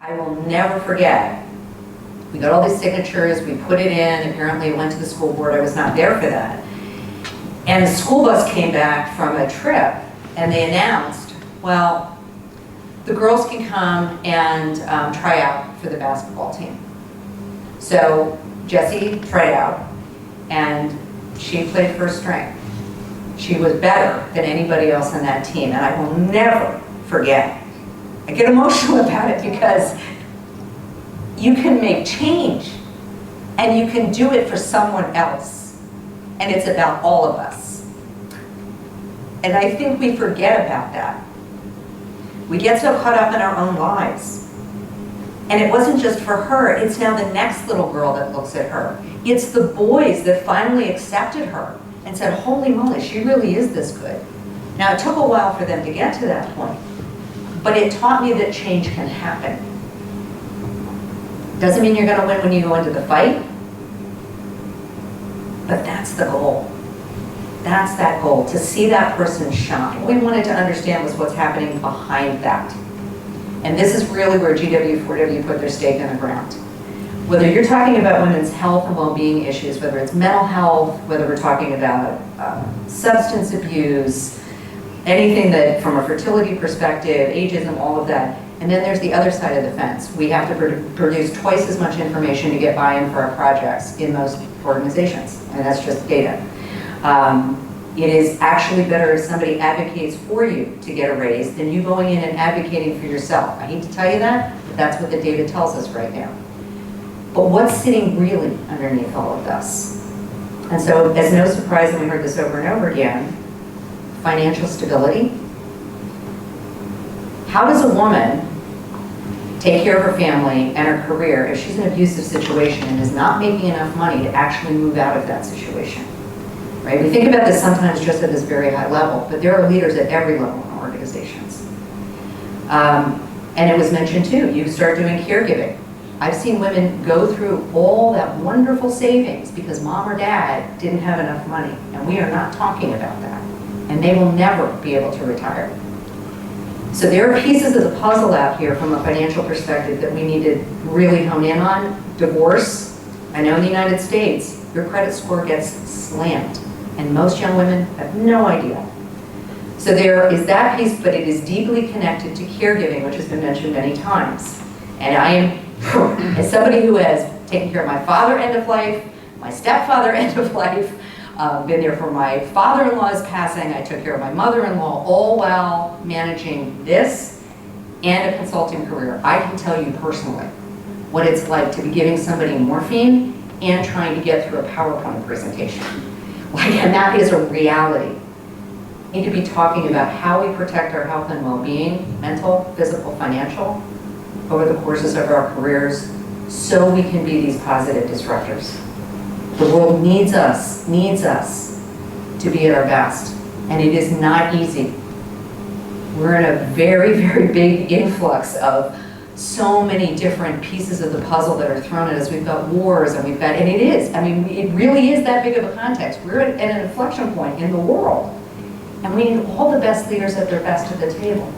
I will never forget. We got all these signatures, we put it in, apparently it went to the school board, I was not there for that. And the school bus came back from a trip and they announced, well, the girls can come and try out for the basketball team. So Jessie tried out and she played first string. She was better than anybody else on that team, and I will never forget. I get emotional about it because you can make change and you can do it for someone else, and it's about all of us. And I think we forget about that. We get so caught up in our own lives. And it wasn't just for her, it's now the next little girl that looks at her. It's the boys that finally accepted her and said, holy moly, she really is this good. Now it took a while for them to get to that point, but it taught me that change can happen. Doesn't mean you're gonna win when you go into the fight, but that's the goal. That's that goal, to see that person shine. What we wanted to understand was what's happening behind that. And this is really where GW4W put their stake in the ground. Whether you're talking about women's health and well-being issues, whether it's mental health, whether we're talking about substance abuse, anything that from a fertility perspective, ageism, all of that. And then there's the other side of the fence. We have to produce twice as much information to get buy-in for our projects in most organizations, and that's just data. It is actually better if somebody advocates for you to get a raise than you going in and advocating for yourself. I hate to tell you that, but that's what the data tells us right now. But what's sitting really underneath all of this? And so, as no surprise, and we heard this over and over again, financial stability. How does a woman take care of her family and her career if she's in an abusive situation and is not making enough money to actually move out of that situation? Right? We think about this sometimes just at this very high level, but there are leaders at every level in organizations. And it was mentioned too, you start doing caregiving. I've seen women go through all that wonderful savings because mom or dad didn't have enough money, and we are not talking about that. And they will never be able to retire. So there are pieces of the puzzle out here from a financial perspective that we need to really hone in on. Divorce, I know in the United States, your credit score gets slammed. And most young women have no idea. So there is that piece, but it is deeply connected to caregiving, which has been mentioned many times. And I am, as somebody who has taken care of my father end of life, my stepfather end of life, been there for my father-in-law's passing, I took care of my mother-in-law, all while managing this and a consulting career. I can tell you personally what it's like to be giving somebody morphine and trying to get through a PowerPoint presentation. And that is a reality. We need to be talking about how we protect our health and well-being, mental, physical, financial, over the courses of our careers, so we can be these positive disruptors. The world needs us to be at our best, and it is not easy. We're in a very, very big influx of so many different pieces of the puzzle that are thrown at us. We've got wars, and we've got, and it is, I mean, it really is that big of a context. We're at an inflection point in the world, and we need all the best leaders at their best at the table.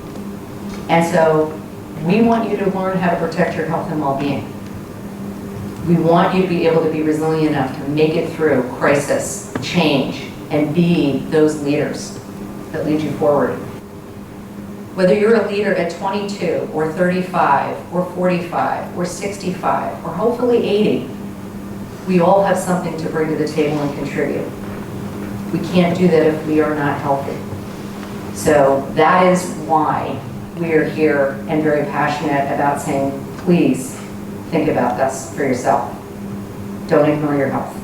And so we want you to learn how to protect your health and well-being. We want you to be able to be resilient enough to make it through crisis, change, and be those leaders that lead you forward. Whether you're a leader at 22 or 35 or 45 or 65 or hopefully 80, we all have something to bring to the table and contribute. We can't do that if we are not healthy. So that is why we are here and very passionate about saying, please think about this for yourself. Don't ignore your health.